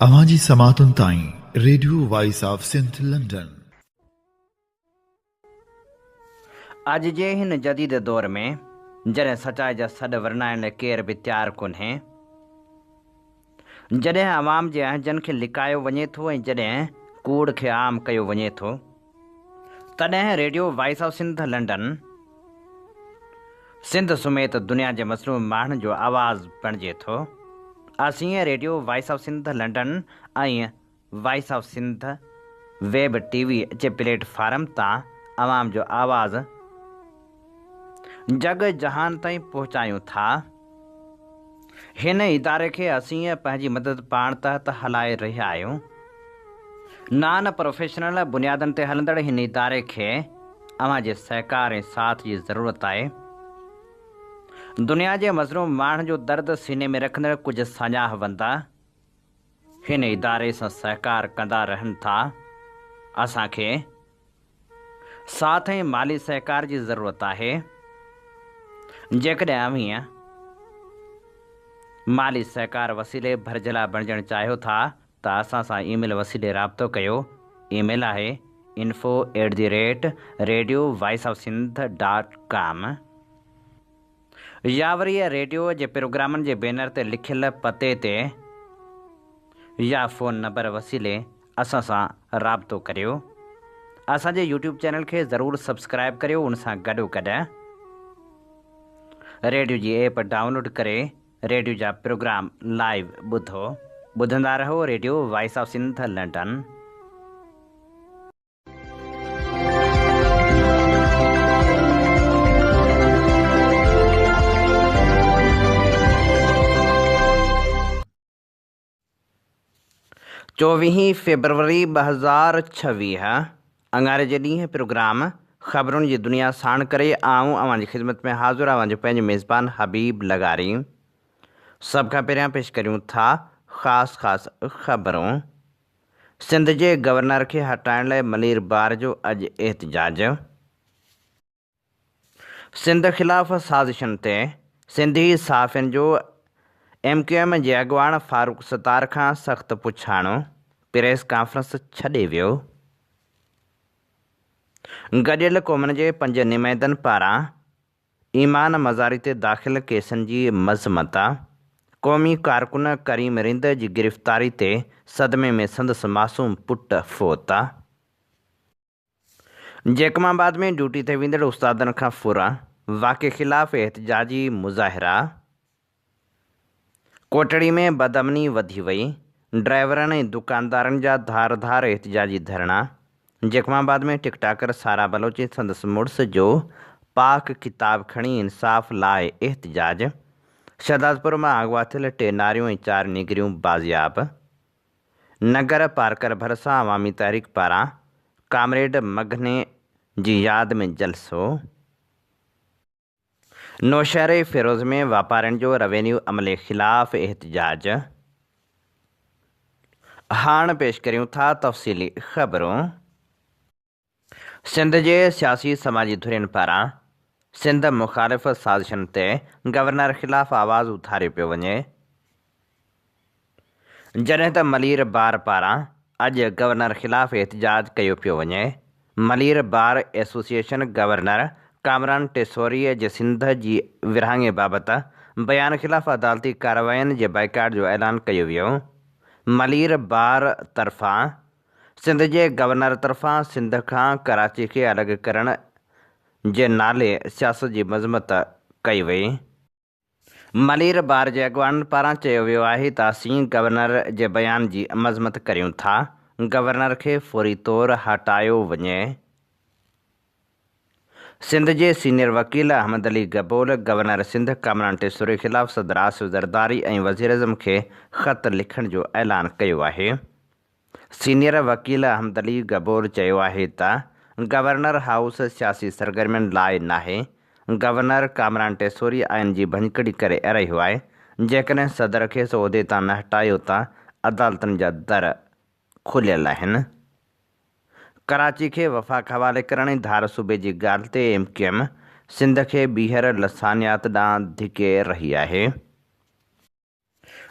अवांजी समातुन ताईं radio voice of Sindh London. अॼु जे हिन जदीद दौर में जॾहिं सचाई जा सॾ वरनाइण लाइ केर बि तयारु कोन्हे, जॾहिं अवाम जे अहजनि खे लिकायो वञे थो ऐं जॾहिं कूड़ खे आम कयो वञे थो, तॾहिं radio voice of Sindh London Sindh समेत दुनिया जे मसरूम माण्हुनि जो आवाज़ु बणिजे थो। असीं radio voice of Sindh London ऐं voice of Sindh web TV जे प्लेटफॉर्म तां अवाम जो आवाज़ु जग जहान ताईं पहुचायूं था। हिन इदारे खे असीं पंहिंजी मदद पाण तहत हलाए रहिया आहियूं। नॉन प्रोफेशनल बुनियादनि ते हलंदड़ हिन इदारे खे अवां जे सहकार ऐं साथ जी ज़रूरत आहे। दुनिया जे मज़लूम माण्हुनि जो दर्द सीने में रखंदड़ कुझु साञाहवंदा हिन इदारे सां सहकार कंदा रहनि था। असांखे साथ ऐं माली सहकार जी ज़रूरत आहे। जेकॾहिं अव्हीं माली सहकार वसीले भरजला बणजणु चाहियो था त असां सां ईमेल वसीले राब्तो कयो। ईमेल आहे info@radiovoiceofsindh.com या वरी रेडियो जे प्रोग्रामनि जे बैनर ते लिखियल पते ते या फ़ोन नंबर वसीले असां सां राब्तो करियो। असांजे यूट्यूब चैनल खे ज़रूरु सब्सक्राइब करियो। उन सां गॾोगॾु रेडियो जी ऐप डाउनलोड करे रेडियो जा प्रोग्राम लाइव ॿुधंदा रहो। Radio voice of Sindh London. चोवीह फरवरी 2026 अंगारे जे ॾींहुं प्रोग्राम ख़बरुनि जी दुनिया साण करे आऊं अवां जी ख़िदमत में हाज़ुर आहियां। पंहिंजे मेज़बान हबीब लगारी। सभ खां पहिरियां पेश करियूं था ख़ासि ख़बरूं। सिंध जे गवर्नर खे हटाइण लाइ मलीर बार जो अॼु एहतजाज। सिंध ख़िलाफ़ साज़िशनि ते सिंधी सहाफ़ियुनि जो MQM जे अॻुवाण फारूक सतार खां सख़्तु पुछाणो। प्रेस कॉन्फ्रेंस छॾे वियो। गॾियल क़ौमनि जे 5 नुमाइंदनि पारां ईमान मज़ारी ते दाख़िल केसनि जी मज़मत। क़ौमी कारकुन करीम रिंद जी गिरफ़्तारी ते सदमे में संदसि मासूम पुटु फ़ौत। जैकमाबाद में ड्यूटी ते वेंदड़ उस्तादनि खां फुर। वाक़े ख़िलाफ़ एहतजाजी मुज़ाहिरा। कोटड़ी में बदअमनी वधी वई। ड्राइवरनि ऐं दुकानदारनि जा धार एहतजाजी धरणा। जैकमाबाद में टिकटाकर सारा बलोच संदसि मुड़ुस जो पाक किताब खणी इंसाफ़ लाइ एहतजाज। शहदादपुर मां अगवा थियल 2 नारियूं ऐं 4 निगरियूं बाज़ियाब। नगर पार्कर भरिसां अवामी तहरीक पारां कामरेड मघने जी यादि में जलसो। नौशहरे फिरोज़ में वापारियुनि जो रेवेन्यू अमले ख़िलाफ़ एहतजाज। हाणे पेश करियूं था तफ़सीली ख़बरूं। सिंध जे सियासी समाजी धुरियुनि पारां सिंध मुख़ालिफ़ साज़िशनि ते गवर्नर ख़िलाफ़ आवाज़ु उथारियो पियो वञे। जॾहिं त मलीर बार पारां अॼु गवर्नर ख़िलाफ़ एहतजाज कयो पियो वञे। Malir bar association governor Kamran टेसोरीअ जे सिंध जी विरहाङे बाबति बयान ख़िलाफ़ अदालती कार्रवाइनि जे बाइकाट जो ऐलान कयो वियो। मलीर बार तरफ़ां सिंध जे गवर्नर तरफ़ां सिंध खां कराची खे अलॻि करण जे नाले सियासत जी मज़मत कई वई। मलीर बार जे अॻुवाननि पारां चयो वियो आहे त असीं गवर्नर जे बयान जी मज़मत करियूं था। गवर्नर खे फ़ौरी तौरु हटायो वञे। सिंध जे सीनियर वकील अहमद अली गबोल गवर्नर सिंध कामरान टेसोरी ख़िलाफ़ सदर आसिफ ज़रदारी ऐं वज़ीर आज़म खे ख़त लिखण जो ऐलान कयो आहे। सीनियर वकील अहमद अली गबोल चयो आहे त गवर्नर हाउस सियासी सरगर्मियुनि लाइ नाहे। गवर्नर कामरान टेसोरी आइन जी भञकड़ी करे रहियो आहे। जेकॾहिं सदर खे उहिदे तां न हटायो त अदालतनि जा दर खुलियल आहिनि। कराची खे वफ़ाक़ हवाले करण ऐं धार सूबे जी ॻाल्हि ते MQM सिंध खे ॿीहर लसानियात ॾांहुं धिके रही आहे।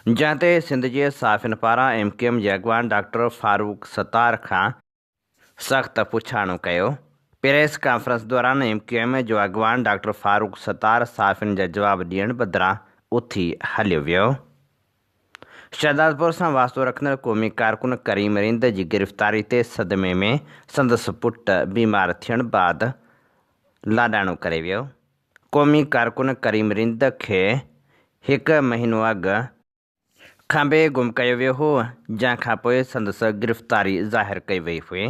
जंहिं ते सिंध जे साफ़िन पारां MQM जे अॻवान डॉक्टर फारूक सत्तार खां सख़्तु पुछाणो कयो। प्रेस कॉन्फ्रेंस दौरान MQM जो अॻवान डॉक्टर फारूक सत्तार साफ़िन जा जवाब ॾियण बदिरां उथी हलियो वियो। शहदादपुर सां वास्तो रखंदड़ क़ौमी कारकुन करीम रिंद जी गिरफ़्तारी ते सदमे में संदसि पुटु बीमार थियण बाद लाॾाणो करे वियो। क़ौमी कारकुन करीम रिंद खे 1 महीनो अॻु खंबे गुम कयो वियो हो, जंहिं खां पोइ संदसि गिरफ़्तारी ज़ाहिर कई वई हुई।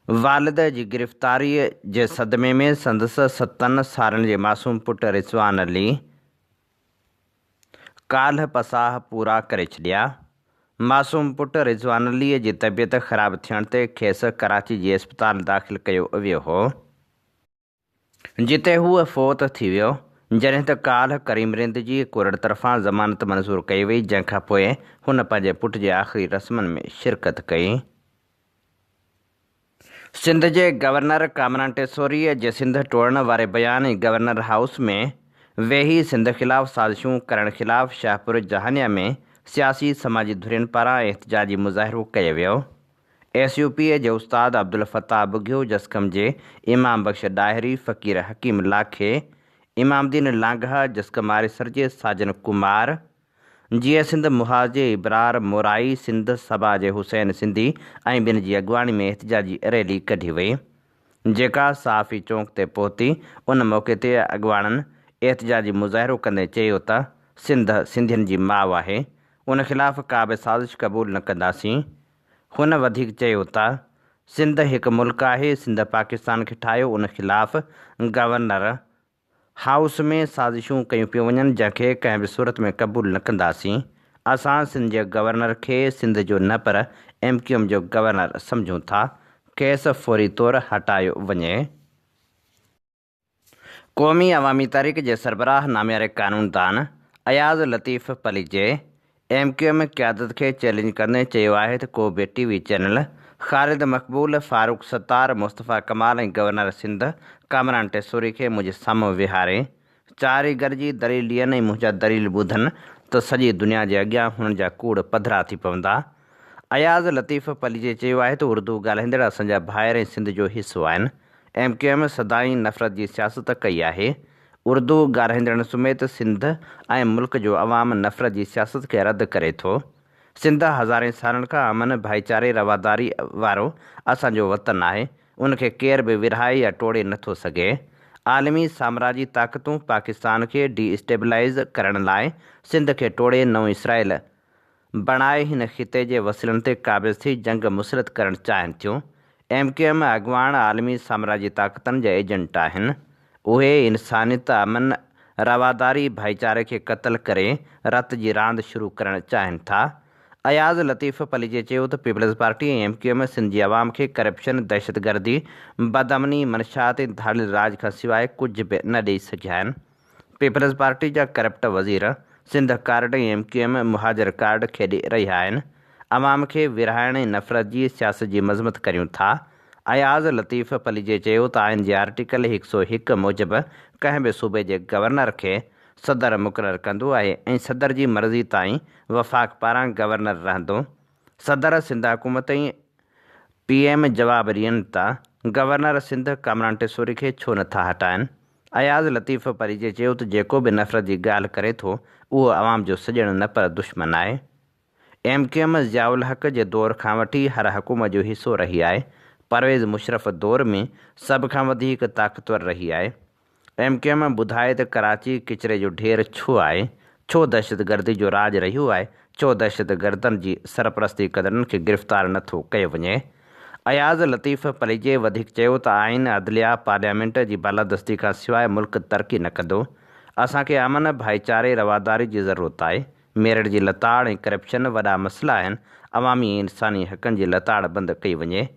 वालिद जी गिरफ़्तारीअ जे सदमे में संदसि 7 सालनि जे मासूम पुटु रिज़वान अली काल्ह पसाह पूरा करे छॾिया। मासूम पुटु रिज़वान अलीअ जी तबियत ख़राब थियण ते खेसि कराची जी अस्पताल दाख़िल कयो वियो हो, जिते हूअ फ़ौत थी वियो। जॾहिं त काल्ह करीम रिंद जी कोर्ट तरफ़ां ज़मानत मंज़ूर कई वई, जंहिं खां पोइ हुन पंहिंजे पुट जे आख़िरी रस्मनि में शिरकत कई। सिंध जे गवर्नर कामरान टेसोरीअ जे सिंध टोड़ण वारे बयान गवर्नर हाउस में वेही सिंध ख़िलाफ़ साज़िशूं करण ख़िलाफ़ शाहपुर जहानिया में सियासी समाजी धुरियुनि पारां एहतिजाजी मुज़ाहिरो कयो वियो। SUP जे उस्ताद अब्दुल फ़ताह बुघियो, जसकम जे इमाम बख़्श डाहिरी, फ़कीर हकीम लाखे, इमामदीन लांघा, जसकम सरजे, साजन कुमार, जीअं सिंध मुहाज़ जे इबरार मोराई, सिंध सभा जे हुसैन सिंधी ऐं ॿिनि जी अॻवानी में एहतिजाजी रैली कढी वई, जेका साफ़ी चौक ते पहुती। उन मौक़े ते अॻवाननि एहतिजाजी मुज़ाहिरो कंदे चयो त सिंध सिंधियुनि जी माउ आहे, उन ख़िलाफ़ का बि साज़िश क़बूल न कंदासीं। हुन वधीक चयो त सिंध हिकु मुल्क आहे, सिंध पाकिस्तान खे ठाहियो। उन ख़िलाफ़ गवर्नर हाउस में साज़िशूं कयूं पियूं वञनि, जंहिंखे कंहिं बि सूरत में क़बूल न कंदासीं। असां सिंध जे गवर्नर खे सिंध जो न पर MQM जो गवर्नर सम्झूं था। खेसि फ़ौरी तौरु हटायो वञे। क़ौमी अवामी तहरीक जे सरबराह नामियारे क़ानूनदान अयाज़ लतीफ़ पलीजे MQM क़यादत खे चैलेंज कंदे चयो आहे त को बि TV चैनल ख़ालिद मक़बूल, फारूक सत्तार, मुस्तफ़ा कमाल ऐं गवर्नर सिंध कामरान टेसोरी खे मुंहिंजे साम्हूं विहारे चारि गॾिजी दलील ॾियनि ऐं मुंहिंजा दलील ॿुधनि त सॼी दुनिया जे अॻियां हुननि जा कूड़ पधिरा थी पवंदा। अयाज़ लतीफ़ पलीजे चयो आहे त उर्दू ॻाल्हाईंदड़ असांजा भाइर ऐं सिंध जो हिसो आहिनि। MQM सदाई नफ़रत जी सियासत कई आहे। उर्दू ॻाल्हाईंदड़नि समेत सिंध ऐं मुल्क जो अवाम नफ़रत जी सियासत खे रद्द करे थो। सिंध हज़ारे सालनि खां अमन, भाईचारे, रवादारी वारो असांजो वतन आहे। उनखे केर बि विरहाए या टोड़े नथो सघे। आलमी साम्राजी ताक़तूं पाकिस्तान खे डिस्टेबलाइज़ करण लाइ सिंध खे टोड़े नओं इसराइल बणाए हिन ख़िते जे वसीलनि ते क़ाबिज़ थी जंग मुसरत करणु चाहिनि थियूं। MQM अॻवान आलमी साम्राजी ताक़तनि जा एजेंट आहिनि। उहे इंसानियत, अमन, रवादारी, भाईचारे खे क़त्ल करे रत जी रांदि शुरू करणु चाहिनि था। अयाज़ लतीफ़ पलीजे चयो त पीपल्स पार्टी ऐं MQM सिंध जी अवाम खे करप्शन, दहशतगर्दी, बदअमनी, मनशात ऐं धाड़ियल राज खां सवाइ कुझु बि न ॾेई सघिया आहिनि। पीपल्स पार्टी जा करप्ट वज़ीर सिंध कार्ड ऐं MQM मुहाजिर कार्ड खेॾे रहिया आहिनि। अवाम खे विरहाइण ऐं नफ़रत जी सियासत जी मज़म्मत करियूं था। अयाज़ लतीफ़ पलीजे चयो त आइन जे आर्टिकल 101 मूजिबि कंहिं बि सूबे जे गवर्नर खे सदर मुक़ररु कंदो आहे ऐं सदर जी मर्ज़ी ताईं वफ़ाक़ पारां गवर्नर रहंदो। सदर सिंध हुकूमत ऐं PM जवाबु ॾियनि त गवर्नर सिंध कामरान टेसोरी खे छो नथा हटाइनि। अयाज़ लतीफ़ पलीजे चयो त जेको बि नफ़रत जी ॻाल्हि करे थो उहो अवाम जो सॼण न पर दुश्मन आहे। MQM ज़ियाउल हक़ जे दौर खां वठी हर हुकूमत जो हिसो रही आहे। परवेज़ मुशरफ दौर में सभ खां वधीक ताक़तवर रही आहे। MQM ॿुधाए त कराची किचिरे जो ढेर छो आहे, छो दहशतगर्दी जो राज रहियो आहे, छो दहशतगर्दनि जी सरपरस्ती कंदड़नि खे गिरफ़्तार नथो कयो वञे। अयाज़ लतीफ़ पलीजे वधीक चयो त आइन, अदलिया, पार्लियामेंट जी बालादस्ती खां सवाइ मुल्क तरक़ी न कंदो। असांखे अमन, भाईचारे, रवादारी जी ज़रूरत आहे। मेरिट जी लताड़ ऐं करप्शन वॾा मसइला आहिनि। अवामी ऐं इंसानी हक़नि जी लताड़ बंदि कई वञे।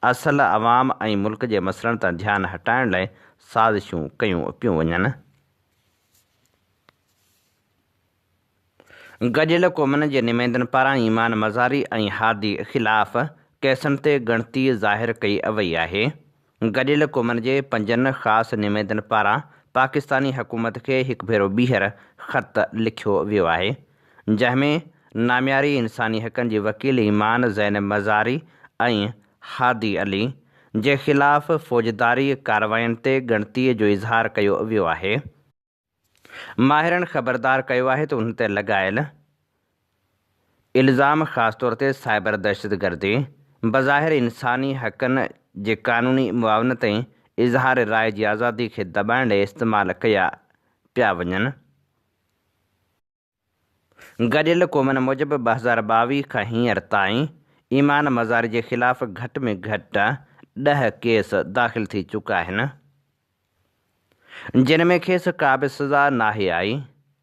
असल अवाम ऐं मुल्क जे मसइलनि तां ध्यानु हटाइण लाइ साज़िशूं कयूं पियूं वञनि। गॾियल क़ौमनि जे नुमाइंदनि पारां ईमान मज़ारी ऐं हादी ख़िलाफ़ केसनि ते ॻणती ज़ाहिर कई वई आहे। गॾियल क़ौमनि जे 5 ख़ासि नुमाइंदनि पारां पाकिस्तानी हुकूमत खे हिकु भेरो ॿीहर ख़त लिखियो वियो आहे। जंहिंमें नाम्यारी इंसानी हक़नि जी वकील ईमान ज़ैन मज़ारी ऐं हादी अली जे ख़िलाफ़ फ़ौजदारी कार्रवायुनि ते ॻणतीअ जो इज़हार कयो वियो आहे। माहिरनि ख़बरदार कयो आहे त उन ते लॻायल इल्ज़ाम ख़ासि तौर ते साइबर दहशतगर्दी, बज़ाहिर इंसानी हक़नि जे क़ानूनी मुआवनत ऐं इज़हार राय जी आज़ादी खे दॿाइण लाइ इस्तेमालु कया पिया वञनि। गॾियल क़ौमुनि मूजिबि 2022 खां हींअर ताईं ईमान मज़ारी जे ख़िलाफ़ घटि में घटि 10 केस दाख़िल थी चुका आहिनि, जिन में खेसि का बि सज़ा नाहे आई।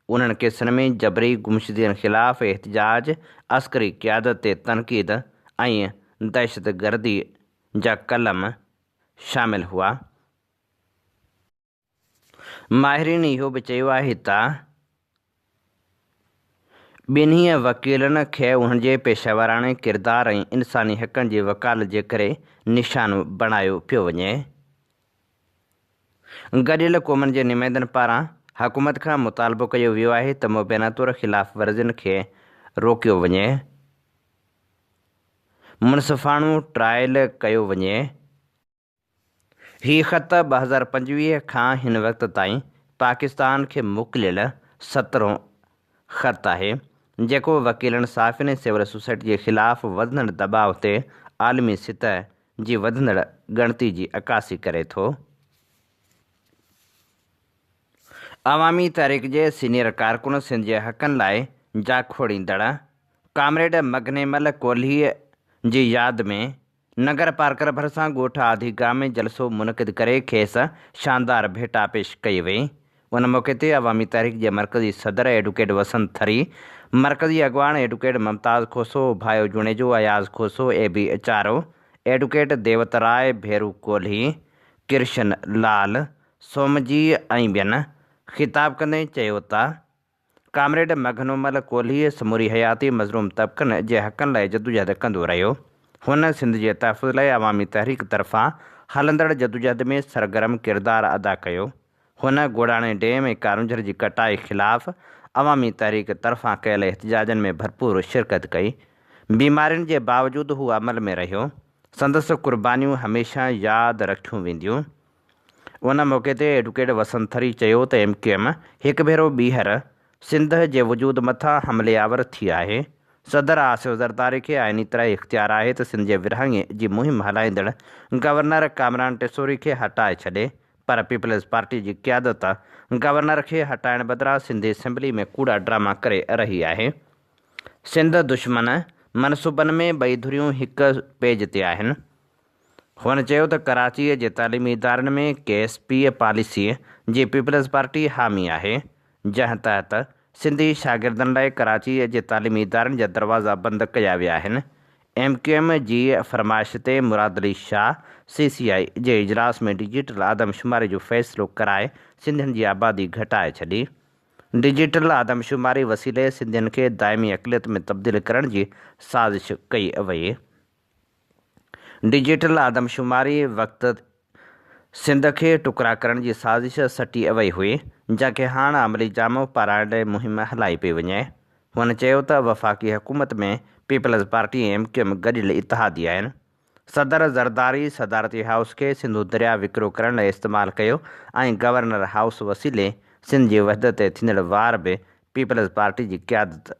उन्हनि केसनि में जबरी गुमशुदगियुनि ख़िलाफ़ एहतजाज, अस्करी क़यादत ते तनक़ीद ऐं दहशतगर्दी जा कलम शामिल हुआ। माहिरीन इहो बि चयो आहे त ॿिन्ही वकीलनि खे उन्हनि जे पेशेवराणे किरदार ऐं इंसानी हक़नि जी वकालत जे करे निशानो बणायो पियो वञे। गॾियल क़ौमुनि जे नुमाइंदनि पारां हुकूमत खां मुतालबो कयो वियो आहे त मुबैना तौरु ख़िलाफ़ वर्ज़ियुनि खे रोकियो वञे, मुनसिफ़ाणो ट्रायल कयो वञे। हीउ ख़त 2025 खां हिन वक़्त ताईं पाकिस्तान खे मोकिलियल 17हों ख़त आहे, जेको वकीलनि, साफ़िन ऐं सिविल सोसाइटी जे ख़िलाफ़ वधंदड़ दॿाउ ते आलमी सतह जी वधंदड़ ॻणती जी अकासी करे थो। अवामी तहरीक जे सीनियर कारकुन सिंध जे हक़नि लाइ जाखोड़ींदड़ कामरेड मगनेमल कोल्हीअ जी यादि में नगर पार्कर भरिसां ॻोठ आधिगाह में जलसो मुनक़िद करे खेसि शानदार भेटा पेश कई वई। उन मौक़े ते अवामी तहरीक जे मरकज़ी सदर एडवोकेट वसंत थरी, मरकज़ी अॻवान एडवोकेट मुमताज़ खोसो, भायो जुणेजो, अयाज़ खोसो, AB चारो, एडवोकेट देवत राय, भेरू कोल्ही, कृष्ण लाल सोमजी ऐं ॿियनि ख़िताब कंदे चयो त कामरेड मगनोमल कोल्ही समूरी हयाती मज़लूम तबक़नि जे हक़नि लाइ जदोजहद कंदो रहियो। हुन सिंध जे तहफ़ुज़ लाइ अवामी तहरीक तरफ़ां हलंदड़ जदोजहद में सरगर्म किरदारु अदा कयो। हुन गोड़ाणे डैम ऐं कारुंझर जी कटाई ख़िलाफ़ अवामी तहरीक तरफ़ां कयल एहतजाजनि में भरपूर शिरकत कई। बीमारियुनि जे बावजूदु हू अमल में रहियो। संदसि क़ुर्बानियूं हमेशह यादि रखियूं वेंदियूं। उन मौक़े ते एडवोकेट वसंत थरी चयो त MQM हिकु भेरो ॿीहर सिंध जे वजूद मथां हमलेआवर थी आहे। सदर आसिफ ज़रदारी खे आइनी तरह इख़्तियार आहे त सिंध जे विरहाङे जी मुहिम हलाईंदड़ गवर्नर कामरान टेसोरी खे हटाए छॾे, पर पीपल्स पार्टी जी क़यादत गवर्नर खे हटाइण बदिरां सिंधी असेंबली में कूड़ा ड्रामा करे रही आहे। सिंध दुश्मन मनसूबनि में ॿई धुरियूं हिक पेज ते आहिनि। हुन चयो त कराचीअ जे तालीमी इदारनि में KSP पॉलिसीअ जी पीपल्स पार्टी हामी आहे, जंहिं तहत सिंधी शागिर्दनि लाइ कराचीअ जे तालीमी इदारनि जा दरवाज़ा बंदि कया विया आहिनि। MQM जी फरमाइश ते मुराद अली शाह CCI जे इजलास में डिजिटल आदमशुमारी जो फ़ैसिलो कराए सिंधियुनि जी आबादी घटाए छॾी। डिजिटल आदमशुमारी वसीले सिंधियुनि खे दाइमी अक़लियत में तब्दील करण जी साज़िश कई वई। डिजिटल आदमशुमारी वक़्तु सिंध खे टुकड़ा करण जी साज़िश सटी वई हुई, जंहिंखे हाणे अमली जामो पाराइण लाइ मुहिम हलाई पई वञे। हुन चयो त वफ़ाक़ी हुकूमत में पीपल्स पार्टी ऐं MQM गॾियल इतिहादी आहिनि। सदर ज़रदारी सदारती हाउस खे सिंधु दरिया विकिरो करण लाइ इस्तेमालु कयो ऐं गवर्नर हाउस वसीले सिंध जी वहदत ते थींदड़ वार बि पीपल्स पार्टी जी क़यादत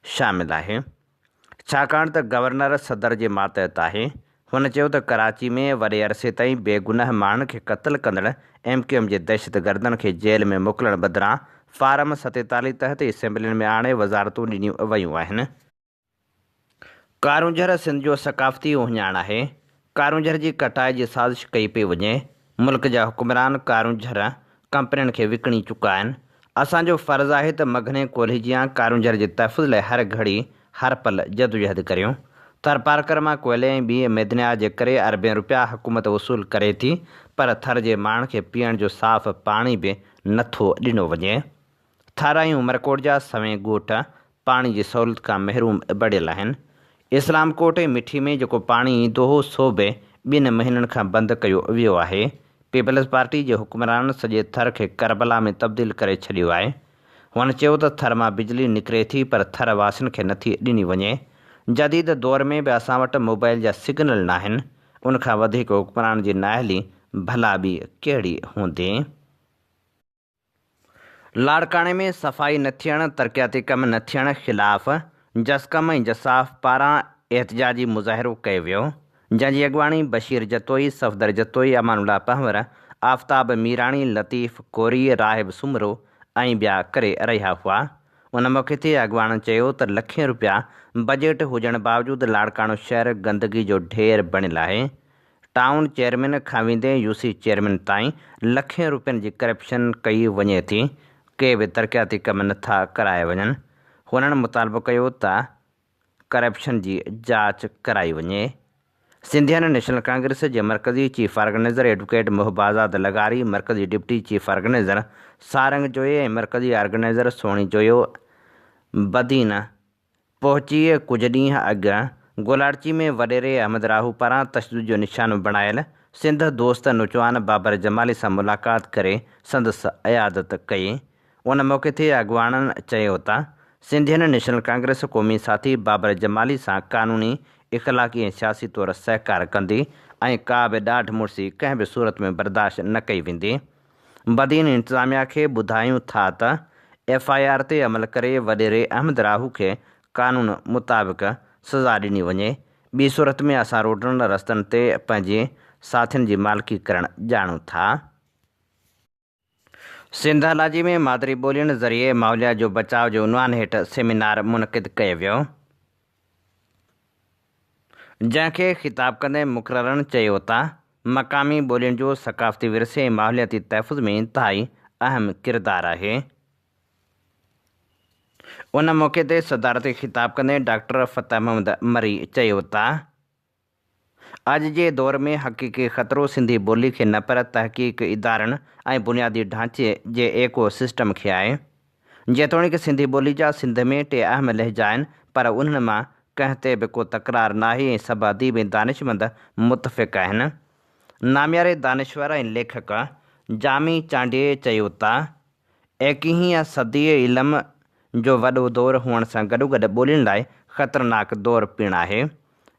शामिल आहे, छाकाणि त गवर्नर सदर जे मातहत आहे। हुन चयो त कराची में वॾे अरसे ताईं बेगुनाह माण्हुनि खे क़त्ल कंदड़ MQM जे दहशतगर्दनि खे जेल में मोकिलण बदिरां फारम 47 तहत असेंबलियुनि में आणे वज़ारतूं ॾिनियूं वयूं आहिनि। कारुंझर सिंध जो सक़ाफ़ती उहिञाण आहे। कारुंझर जी कटाई जी साज़िश कई पई वञे। मुल्क जा हुक्मरान कारुंझर कंपनियुनि खे विकिणी चुका आहिनि। असांजो फ़र्ज़ु आहे त मघने कोल्ही जियां कारुंझर जे तहफ़ुज़ लाइ हर घड़ी हर पल जदोजहद करियूं। थर पार्कर मां कोयले ऐं ॿी मैदनिया जे करे अरबें रुपया हुकूमत वसूल करे थी, पर थर जे माण्हुनि खे पीअण जो साफ़ पाणी बि नथो ॾिनो वञे। थर ऐं उमरकोट जा सवें ॻोठ पाणी जी सहूलियत खां महरूम बणियल आहिनि। इस्लामकोट ऐं मिठी में जेको पाणी ईंदो हो सो बि 2 महीननि खां बंदि कयो वियो आहे। पीपल्स पार्टी जे हुक्मराननि सॼे थर खे करबला में तब्दील करे छॾियो आहे। हुन चयो त थर मां बिजली निकिरे थी पर थर वासियुनि खे नथी ॾिनी वञे। जदीद दौर में बि असां वटि मोबाइल जा सिग्नल न आहिनि। उनखां वधीक हुक्मरान जी नाअहली भला ॿी कहिड़ी हूंदी। लाड़काणे में सफ़ाई न थियणु, तरक़ियाती कम न थियण ख़िलाफ़ जसकम ऐं जसाफ़ पारां एहतजाजी मुज़ाहिरो कयो वियो, जंहिंजी अॻुवाणी बशीर जतोई, सफ़दर जतोई, अमानुल्लाह पंवर, आफ़ताब मीराणी, लतीफ़ कोरी, राहिब सुमरो ऐं ॿिया करे रहिया हुआ। उन मौक़े ते अॻुवाणनि चयो त लखें रुपया बजट हुजण बावजूदि लाड़काणो शहर गंदगी जो ढेर बणियलु आहे। टाउन चेयरमैन खां वेंदे यूसी चेयरमैन ताईं लखें रुपयनि जी करप्शन कई वञे थी। के बि तरक़ियाती कम नथा कराए वञनि। हुननि मुतालबो कयो त करप्शन जी जांच कराई वञे। सिंधियन नेशनल कांग्रेस जे मरकज़ी चीफ ऑर्गेनाइज़र एडवोकेट मोहबाज़ाद लगारी, मरकज़ी deputy chief organiser Sarang Joyo ऐं मरकज़ी ऑर्गेनाइज़र सोणी जोयो बदीन पहुची कुझु ॾींहं अॻु गोलारची में वॾेरे अहमद राहू पारां तशदुद जो निशानो बणायल सिंध दोस्त नौजवान बाबर जमाली सां मुलाक़ात करे संदसि अयादत कई। उन मौक़े ते अॻुवाणनि चयो त सिंधियन नेशनल कांग्रेस क़ौमी साथी बाबर जमाली सां क़ानूनी, इख़लाक़ी ऐं सियासी तौरु सहकार कंदी ऐं का बि ॾाढ मुड़सी कंहिं बि सूरत में बर्दाश्त न कई वेंदी। बदीन इंतिज़ामिया खे ॿुधायूं था त FIR ते अमल करे वॾेरे अहमद राहू खे क़ानून मुताबिक़ सज़ा ॾिनी वञे। ॿी सूरत में असां रोडनि रस्तनि ते पंहिंजे साथियुनि जी मालिकी करणु ॼाणूं था। सिंध हलाजी में मादरी ॿोलियुनि ज़रिए माहौलियात जो बचाव जो उनवान हेठि सेमिनार मुनक़िद कयो वियो, जंहिंखे ख़िताब कंदे मुक़ररनि चयो त मक़ामी ॿोलियुनि जो सक़ाफ़ती विरसे ऐं माहौलियाती तहफ़ुज़ में इंतिहाई अहम किरदारु आहे। उन मौक़े ते सदारती ख़िताब कंदे डॉक्टर फ़तह मोहम्मद मरी चयो त अॼु जे दौर में हक़ीक़ी ख़तरो सिंधी ॿोली खे न पर तहक़ीक़ इदारनि ऐं बुनियादी ढांचे जे एको सिस्टम खे आहे। जेतोणीकि सिंधी ॿोली जा सिंध में 3 अहम लहजा आहिनि, पर उन्हनि मां कंहिं ते बि को तकरार नाहे ऐं सभु अदीब ऐं दानिशमंद मुतफ़िक़ आहिनि। नामियारे दानिश्वर ऐं लेखक जामी चांडिये चयो त 21वीं सदी इल्म जो वॾो दौरु हुअण सां गॾोगॾु ॿोलियुनि लाइ ख़तरनाक दौरु पिणु आहे।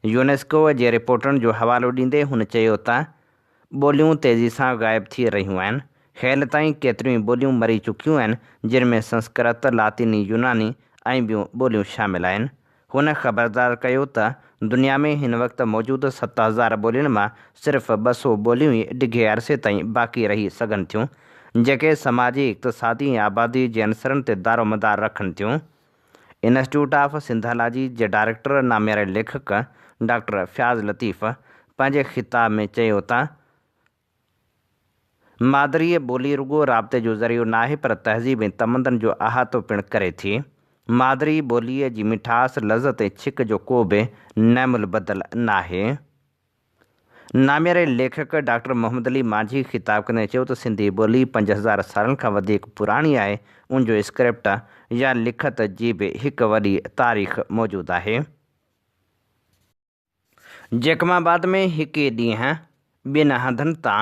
यूनेस्को जे रिपोर्टनि जो हवालो ॾींदे हुन चयो त ॿोलियूं तेज़ी सां ग़ाइबु थी रहियूं आहिनि। हेल ताईं केतिरियूं ई ॿोलियूं मरी चुकियूं आहिनि, जिन में संस्कृत, लातीनी, यूनानी ऐं ॿियूं ॿोलियूं शामिल आहिनि। हुन ख़बरदार कयो त दुनिया में हिन वक़्तु मौजूदु 7000 ॿोलियुनि मां सिर्फ़ु 200 ॿोलियूं ई ॾिघे अरसे ताईं बाक़ी रही सघनि थियूं, जेके समाजी, इक़्तिसादी ऐं आबादी जे अंसरनि ते दारोमदार रखनि थियूं। इंस्टीट्यूट ऑफ सिंधालाजी जे डायरेक्टर नामियारे लेखक डॉक्टर फ़याज़ लतीफ़ पंहिंजे ख़िताब में चयो त मादरी ॿोली रुॻो राब्ते जो ज़रियो नाहे, पर तहज़ीब ऐं तमदन जो अहातो पिणु करे थी। मादरी ॿोलीअ जी मिठास, लज़त ऐं छिक जो को बि नैमुल बदल नाहे। नामियारे लेखक डॉक्टर मोहम्मद अली मांझी ख़िताब कंदे चयो त सिंधी ॿोली 5000 सालनि खां वधीक पुराणी आहे। उन जो स्क्रिप्ट या लिखत जी बि हिकु वॾी तारीख़ मौजूदु आहे। जैकमाबाद में हिकु ॾींहुं 2 हंधनि तां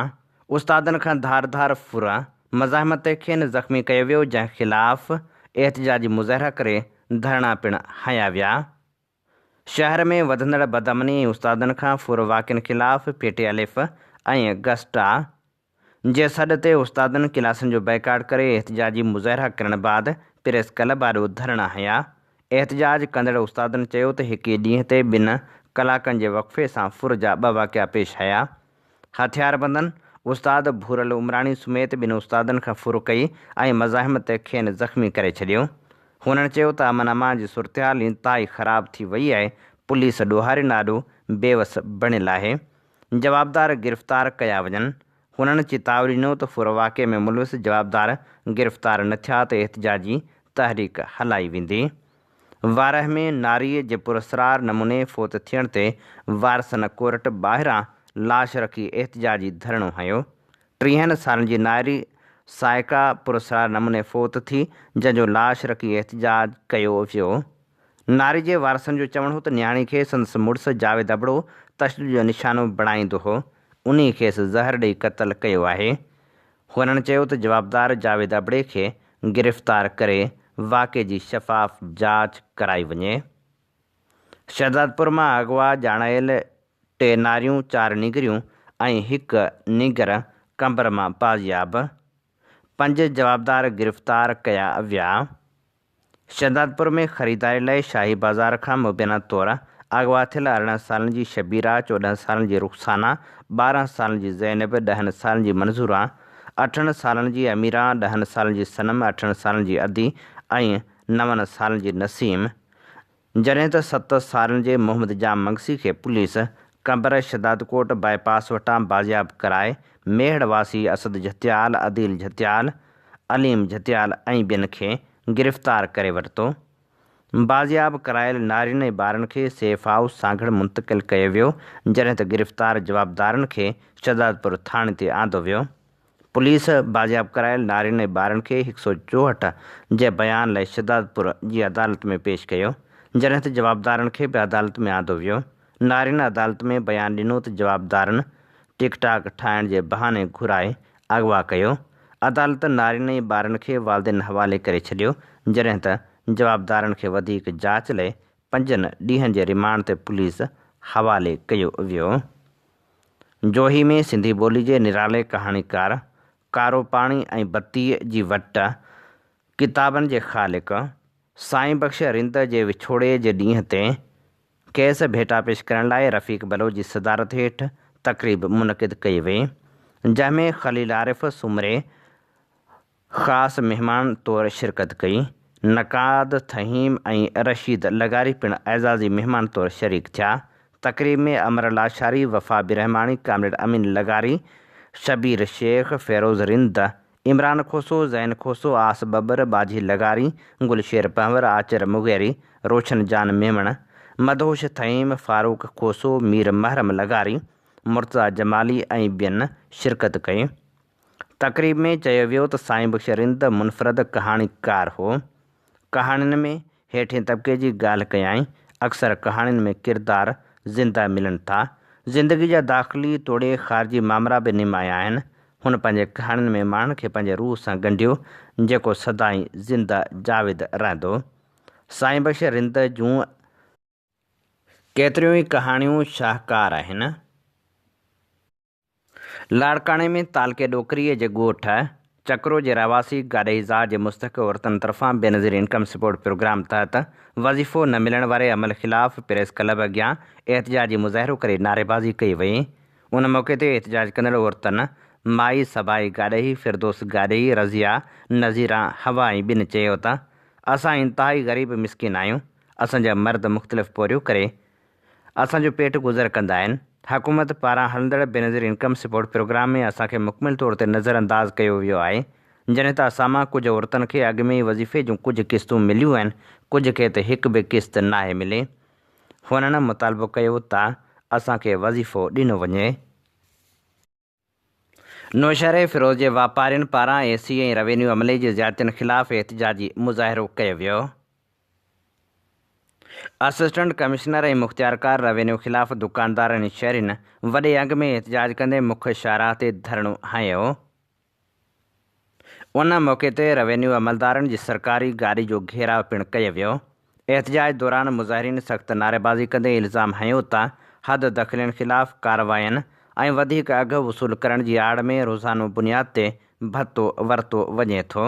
उस्तादनि खां धार फुर मज़ाहमत खेनि ज़ख़्मी कयो वियो, जंहिं ख़िलाफ़ एहतजाजी मुज़ाहिरा करे धरणा पिणु हंया विया। शहर में वधंदड़ बदअमनी ऐं उस्तादनि खां फुर वाक़िअनि ख़िलाफ़ पेटे अलिफ़ ऐं गस्टा जे सॾ ते उस्तादनि क्लासनि जो बैकाट करे एहतजाजी मुज़ाहिरा करण बाद प्रेस क्लब आॾो धरणा हंया। एहतजाज कंदड़ उस्तादनि चयो त हिकु ॾींहं ते 2 कलाकनि जे वक़फ़े सां फुर जा 2 वाक़िआ पेश आया। हथियारबंदनि उस्ताद भूरल उमराणी समेत 2 उस्तादनि खां फुर कई ऐं मज़ाहमत खेनि ज़ख़्मी करे छॾियो। हुननि चयो त अमन अमान जी सूरतहाल इंतिहाई ख़राब थी वई आहे। पुलिस ॾोहारियुनि आॾो बेवस बणियलु आहे। जवाबदार गिरफ़्तार कया वञनि। हुननि चेतावनी ॾिनो त फुर वाक़े में मुलविस जवाबदार गिरफ़्तार न थिया त एहतजाजी तहरीक हलाई वेंदी। वारह में नारीअ जे पुरस्रार नमूने फ़ौत थियण ते वारसनि कोर्ट ॿाहिरां लाश रखी एहतजाजी धरणो हंयो। 30 सालनि जी नारी साइका पुरस्रार नमूने फ़ौत थी, जंहिंजो लाश रखी एहतजाज कयो वियो। नारी जे वारसनि जो चवणु हो त न्याणी खे संदसि मुड़ुसु जावेद अबड़ो तशदुद जो निशानो बणाईंदो हो, उन्ही खेसि ज़हर ॾेई क़तलु कयो आहे। हुननि चयो त जवाबदार जावेद अबड़े खे गिरफ़्तार करे वाक़े जी शफ़ाफ़ जांच कराई वञे। शहजादपुर मां अगवा ॼाणायल 3 नारियूं 4 निगरियूं ऐं 1 निगर कंबर मां बाज़ियाब। 5 जवाबदार गिरफ़्तार कया विया। शहजादपुर में ख़रीदारी लाइ शाही बाज़ार खां मुबैना तौरु अगवा थियल 18 सालनि जी शबीरा, 14 सालनि जी रुख़साना, 12 सालनि जी ज़ैनब, 10 सालनि जी मंज़ूरा, 8 सालनि जी अमीरा, 10 सालनि जी सनम, 8 सालनि जी अदी ऐं 9 सालनि जी नसीम, जॾहिं त 7 सालनि जे मोहम्मद जाम मंगसी खे पुलिस कंबर शहदादकोट बाईपास वटां बाज़ियाब कराए मेहड़ वासी असद झतियाल, अदील झतियाल, अलीम झतियाल ऐं ॿियनि खे गिरफ़्तार करे वरितो। बाज़ियाब करायल नारियुनि ऐं ॿारनि खे सेफ हाउस सांगड़ मुंतक़िल कयो वियो, जॾहिं त गिरफ़्तार जवाबदारनि खे शहजादपुर थाणे ते आंदो वियो। पुलिस बाज़ियाब करायल नारियुनि ऐं ॿारनि खे 164 जे बयान लाइ शहजादपुर जी अदालत में पेश कयो, जॾहिं त जवाबदारनि खे बि अदालत में आंदो वियो। नारियुनि अदालत में बयानु ॾिनो त जवाबदारनि टिकटाक ठाहिण जे बहाने घुराए अगवा कयो। अदालत नारियुनि ऐं ॿारनि खे वालिदेन हवाले करे छॾियो, जॾहिं त जवाबदारनि खे वधीक जांच लाइ 5 ॾींहंनि जे रिमांड ते पुलिस हवाले कयो वियो। जोही में सिंधी ॿोली जे निराले कहाणीकार, कारो पाणी ऐं बत्तीअ जी वट, किताबनि जे ख़ालिक़ साईं बख़्श रिंद जे विछोड़े जे ॾींहं ते केस भेटा पेश करण लाइ रफ़ीक बलोच जी सदारत हेठि तक़रीब मुनक़िद कई वई, जंहिंमें ख़लील आरिफ़ सुमरे ख़ासि महिमान तौरु शिरकत कई। नक़ाद फ़हीम ऐं रशीद लगारी पिणु एज़ाज़ी महिमान तौरु शरीक थिया। तक़रीब में अमर लाशारी, वफ़ा बिरहमानी, कामरेड अमीन लगारी, शबीर शेख, फ़िरोज़ रिंद, इमरान खोसो, ज़ैन खोसो, आस बबर, बाजी लगारी, गुलशेर पंवर, आचर मुगैरी, रोशन जान मेमण, मदहोश फ़हीम, फ़ारूक खोसो, मीर महरम लगारी, मुर्तज़ा जमाली ऐं ॿियनि शिरकत कई। तक़रीब में चयो वियो त साईं बख़्श रिंद मुनफ़रद कहाणीकार हो। कहाणियुनि में हेठिएं तबिके जी ॻाल्हि कयाईं। अक्सर कहाणियुनि में किरदार ज़िंदा मिलनि था। ज़िंदगी जा दाख़िली तोड़े ख़ारिजी मामरा बि निमाया आहिनि। हुन पंहिंजे कहाणियुनि में माण्हुनि खे पंहिंजे रूह सां ॻंढियो, जेको सदाईं ज़िंदा जाविद रहंदो। साईं बख़्श रिंद जूं केतिरियूं ई कहाणियूं शाहकार आहिनि। लाड़काणे में तालके ॾोकरीअ जे ॻोठ चकरो जे रवासी गाॾई ज़ात जे मुस्तक़ औरतुनि तरफ़ां बेनज़ीर इनकम सपोर्ट प्रोग्राम तहत वज़ीफ़ो न मिलण वारे अमल ख़िलाफ़ प्रेस क्लब अॻियां एहतिजाजी मुज़ाहिरो करे नारेबाज़ी कई वई। उन मौक़े ते एहतिजाज कंदड़ औरतुनि माई सबाई गाॾई, फिरदोस गाॾई, रज़िया, नज़ीरा, हवा ऐं ॿिनि चयो त असां इंतिहाई ग़रीब मिसकिन आहियूं। असांजा मर्द मुख़्तलिफ़ पोरियूं करे असांजो पेट गुज़र कंदा आहिनि। हुकूमत पारां हलंदड़ बेनज़ीर इनकम सपोर्ट प्रोग्राम में असांखे मुकमिल तौर ते नज़रअंदाज़ कयो वियो आहे, जॾहिं त असां मां कुझु औरतुनि खे अॻु में ई वज़ीफ़े जूं कुझु क़िस्तूं मिलियूं आहिनि, कुझु खे त हिकु बि क़िस्त नाहे मिले। हुननि मुतालबो कयो त असांखे वज़ीफ़ो ॾिनो वञे। नौशहरे फ़िरोज़ जे वापारियुनि पारां AC ऐं रेवेन्यू अमले जी ज़्यादतियुनि ख़िलाफ़ एहतिजाजी मुज़ाहिरो कयो वियो। असिस्टेंट कमिश्नर ऐं मुख़्तियारकार रेवेन्यू ख़िलाफ़ दुकानदारनि ऐं शहरियुनि वॾे अंग में एहतिजाज कंदे मुख्य शाहराह ते धरणो हंयो। उन मौक़े ते रेवेन्यू अमलदारनि जी सरकारी गाॾी जो घेराव पिणु कयो वियो। एहतिजाज दौरान मुज़ाहिरीन सख़्तु नारेबाज़ी कंदे इल्ज़ाम हंयो त हद दख़िलनि ख़िलाफ़ कार्रवाइनि ऐं वधीक अघु वसूल करण जी आड़ में रोज़ानो बुनियाद ते भत्तो वरितो वञे थो,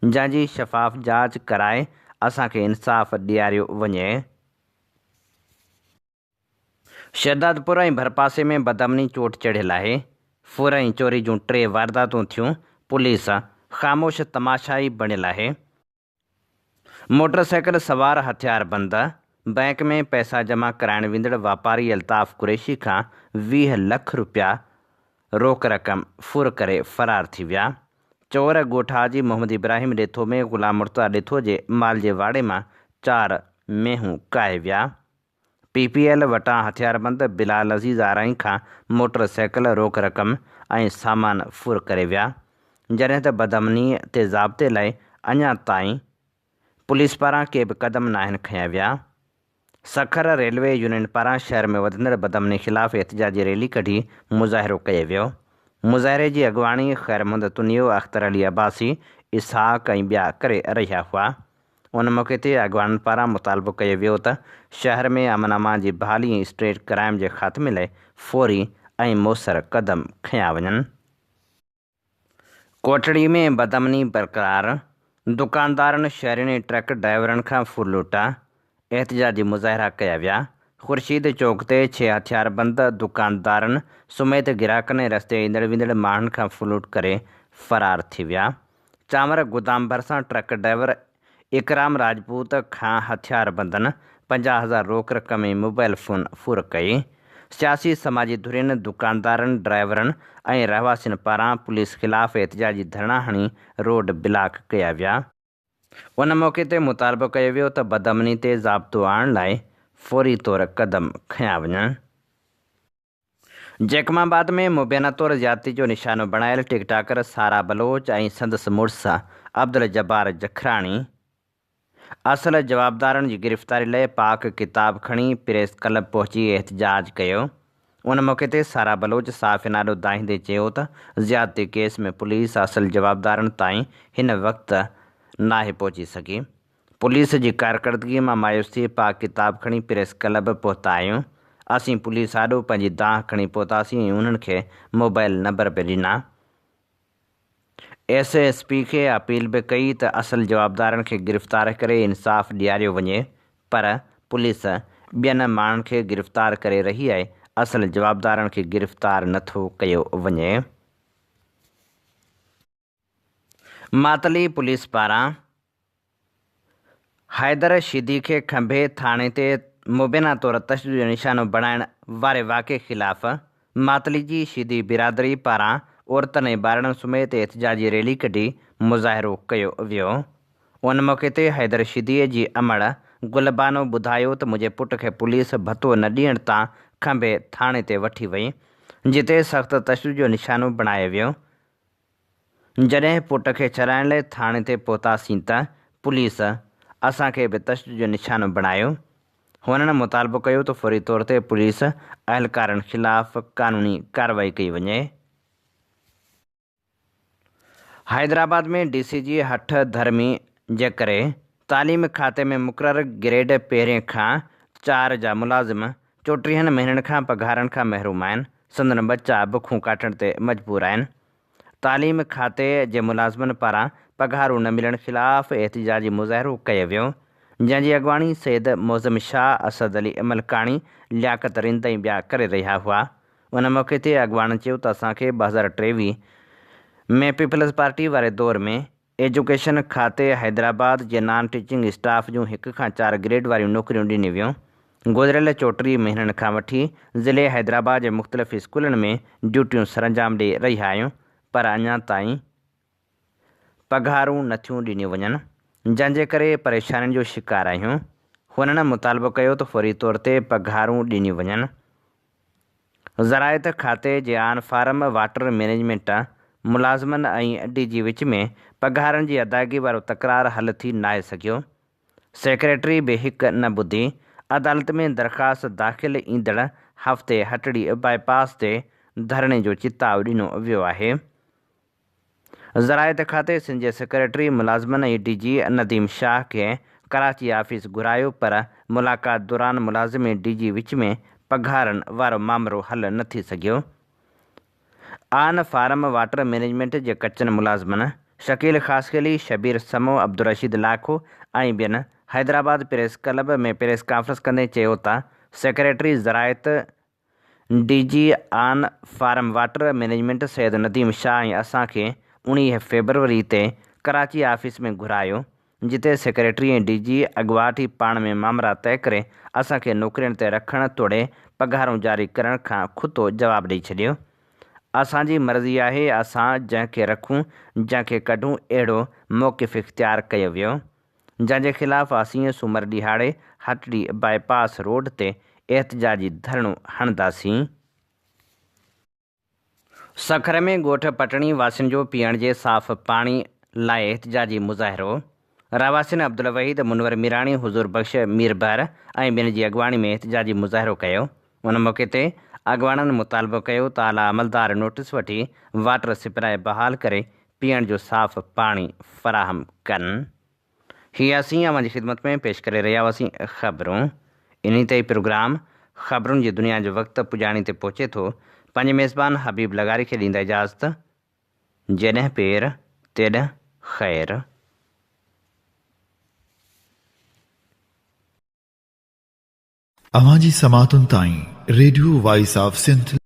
जंहिंजी शफ़ाफ़ जांच कराए असांखे इंसाफ़ ॾियारियो वञे। शहदादपुर ऐं भरपासे में बदअमनी चोट चढ़ियल आहे। फुर ऐं चोरी जूं 3 वारदातूं थियूं। पुलिस ख़ामोश तमाशाई बणियल आहे। मोटरसाइकिल सवार हथियारबंद बैंक में पैसा जमा कराइण वेंदड़ वापारी अल्ताफ़ कुरैशी खां 20 लख रुपया रोक रक़म फुर करे फ़रार थी विया। चोर ॻोठ हाजी मोहम्मद इब्राहिम ॾेथो में ग़ुलाम मुर्तज़ा ॾेथो जे माल जे वाड़े मां 4 मेहूं काहे विया। PPL वटां हथियारबंद बिलाल अज़ीज़ आराई खां मोटरसाइकिल, रोक रक़म ऐं सामान फुर करे विया, जॾहिं त बदअमनी ते ज़ाब्ते लाइ अञा ताईं पुलिस पारां के बि क़दम नाहिनि खंया विया। सखर रेलवे यूनियन पारां शहर में वधंदड़ बदअमनी ख़िलाफ़ एहतिजाजी रैली कढी मुज़ाहिरो कयो वियो। मुज़ाहिरे जी अॻुवाणी ख़ैरमुंद तुनियो, अख़्तर अली अब्बासी, इसहाक़ ऐं ॿिया करे रहिया हुआ। उन मौक़े ते अॻवाननि पारां मुतालबो कयो वियो त शहर में अमन अमान जी बहाली ऐं स्ट्रीट क्राइम जे ख़ात्मे लाइ फौरी ऐं मुयसर क़दम खयां वञनि। कोटड़ी में बदअमनी बरक़रार, दुकानदारनि, शहरियुनि ऐं ट्रक ड्राइवरनि खां फुर लूटा, एहतिजाजी मुज़ाहिरा कया विया। ख़ुर्शीद चौक ते 6 हथियारबंद दुकानदारनि समेत गिराकनि ऐं रस्ते ईंदड़ वेंदड़ माण्हुनि खां फुर लूट करे फ़रार थी विया। चांवर गोदाम भरिसां ट्रक ड्राइवर इकराम राजपूत खां हथियारबंदनि 50,000 रोक रक़म ऐं मोबाइल फ़ोन फुर कई। सियासी समाजी धुरियुनि, दुकानदारनि, ड्राइवरनि ऐं रहवासियुनि पारां पुलिस ख़िलाफ़ एहतिजाजी धरणा हणी रोड ब्लॉक कया विया। उन मौक़े ते मुतालबो कयो वियो त बदअमनी ते ज़ाब्तो आणण लाइ फौरी तौर क़दम खयां वञनि। जैकमाबाद में मुबैना तौर ज़्यादती जो निशानो बणायल टिकटाकर सारा बलोच ऐं संदसि मुड़ुसु अब्दुल जब्बार जखराणी असल जवाबदारनि जी गिरफ़्तारी लाइ पाक किताब खणी प्रेस क्लब पहुची एहतिजाज कयो। उन मौक़े ते सारा बलोच साफ़ नालो दाहींदे चयो त ज़्यादती केस में पुलिस असल जवाबदारनि ताईं हिन वक़्ति नाहे पहुची सघी। पुलिस जी कारकर्दगीअ मां मायूस थी पाक किताब खणी प्रेस क्लब पहुता आहियूं। असीं पुलिस आॾो पंहिंजी दांह खणी पहुतासीं ऐं उन्हनि खे मोबाइल नंबर बि ॾिना। SSP खे अपील बि कई त असल जवाबदारनि खे गिरफ़्तार करे इंसाफ़ ॾियारियो वञे, पर पुलिस ॿियनि माण्हुनि खे गिरफ़्तार करे रही आहे। असल जवाबदारनि खे गिरफ़्तार नथो कयो वञे। मातली पुलिस पारां हैदर शीदी खे खंभे थाणे ते मुबैना तौर तशदुद जो निशानो बणाइण वारे वाक़े ख़िलाफ़ मातली जी शीदी बिरादरी पारां औरतुनि ऐं ॿारनि समेत एहतिजाजी रैली कढी मुज़ाहिरो कयो वियो। उन मौक़े ते हैदर शीदीअ जी अमड़ गुलबानो ॿुधायो त मुंहिंजे पुट खे पुलिस भतो न ॾियण तां खंभे थाणे ते वठी वई, जिते सख़्तु तशदुद जो निशानो बणायो वियो। जॾहिं पुट खे छॾाइण लाइ थाणे ते पहुतासीं त पुलिस असांखे बि तशदुद जो निशानो बणायो। हुननि मुतालबो कयो त फौरी तौर ते पुलिस अहलकारनि ख़िलाफ़ क़ानूनी कार्रवाई कई वञे। हैदराबाद में DCG हठ धर्मी जे करे तालीम खाते में मुक़ररु ग्रेड पहिरें खां 4 जा मुलाज़िम 34 महीननि खां पघारनि खां महरूम आहिनि। संदनि बच्चा बुखूं काटण ते मजबूर आहिनि। तालीम खाते जे मुलाज़िमनि पारां पघारूं न मिलण ख़िलाफ़ एहतिजाजी मुज़ाहिरो कयो वियो, जंहिंजी अॻवानी सैद मोज़म शाह, असद अली मलकाणी, लियाकत रिंद ऐं ॿिया करे रहिया हुआ। उन मौक़े ते अॻवाननि चयो त असांखे 2023 में पीपल्स पार्टी वारे दौर में एजुकेशन खाते हैदराबाद जे नॉन टीचिंग स्टाफ जूं 1 खां 4 ग्रेड वारियूं नौकरियूं ॾिनियूं वियूं। गुज़िरियल 34 महीननि खां वठी ज़िले हैदराबाद जे मुख़्तलिफ़ स्कूलनि में ड्यूटियूं सरअंजाम ॾेई रहिया आहियूं, पर अञा ताईं पघारूं नथियूं ॾिनियूं वञनि, जंहिंजे करे परेशानियुनि जो शिकार आहियूं। हुननि मुतालबो कयो त फौरी तौर ते पघारूं ॾिनियूं वञनि। ज़राइत खाते जे आन फार्म वाटर मैनेजमेंट मुलाज़िमनि ऐं DG विच में पघारनि जी अदायगी वारो तकरार हल थी नाहे सघियो। सेक्रेटरी बि हिकु न ॿुधी अदालत में दरख़्वास्त दाख़िल ईंदड़ हफ़्ते हटड़ी बाईपास ते धरणे जो चिताव ॾिनो वियो आहे। ज़राइत खाते सिंध जे सेक्रेटरी मुलाज़िमनि ऐं DG नदीम शाह खे कराची ऑफिस घुरायो, पर मुलाक़ात दौरान मुलाज़िम ऐं DG विच में पघारनि वारो मामिलो हल न थी सघियो। आन फार्म वाटर मैनेजमेंट जे कचनि मुलाज़िमनि शकील ख़ासकेली, शबीर समो, अब्दुल रशीद लाखो ऐं ॿियनि हैदराबाद प्रेस क्लब में प्रेस कॉन्फ्रेंस कंदे चयो त सेक्रेटरी ज़राइत DG on farm water management Syed Nadeem Shah ऐं असांखे 19 फरवरी ते कराची ऑफिस में घुरायो, जिते सेक्रेटरी ऐं DG अॻुवाट ई पाण में मामला तइ करे असांखे नौकरियुनि ते रखण तोड़े पघारूं जारी करण खां खुतो जवाबु ॾेई छॾियो। असांजी मर्ज़ी आहे, असां जंहिंखे रखूं जंहिंखे कढूं, अहिड़ो मौक़िफ़ इख़्तियार कयो वियो, जंहिंजे ख़िलाफ़ असीं सूमर ॾिहाड़े हटड़ी बाईपास रोड ते एहतिजाजी धरणो हणंदासीं। सखर में ॻोठ पटणी वासियुनि जो पीअण जे साफ़ पाणी लाइ एहतिजाजी मुज़ाहिरो। रहवासियुनि अब्दुल वहीद, मुनवर मीराणी, हुज़ूर बख़्श मीरबर ऐं ॿियनि जी अॻवानी में एहतिजाजी मुज़ाहिरो कयो। उन मौक़े ते अॻवाननि मुतालबो कयो त आला अमलदार नोटिस वठी वाटर सप्लाई बहाल करे पीअण जो साफ़ पाणी फ़राहम कनि। ही असीं अवां जी ख़िदमत में पेश करे रहिया हुआसीं ख़बरूं। इन ते प्रोग्राम ख़बरुनि जी दुनिया जो वक़्तु पुॼाणी ते पहुचे थो। पंहिंजे मेज़बान हबीब लगारी खे ॾींदा इजाज़त। जॾहिं पेर तेॾ ख़ैर। अवां जी समातुनि ताईं रेडियो वॉइस ऑफ सिंध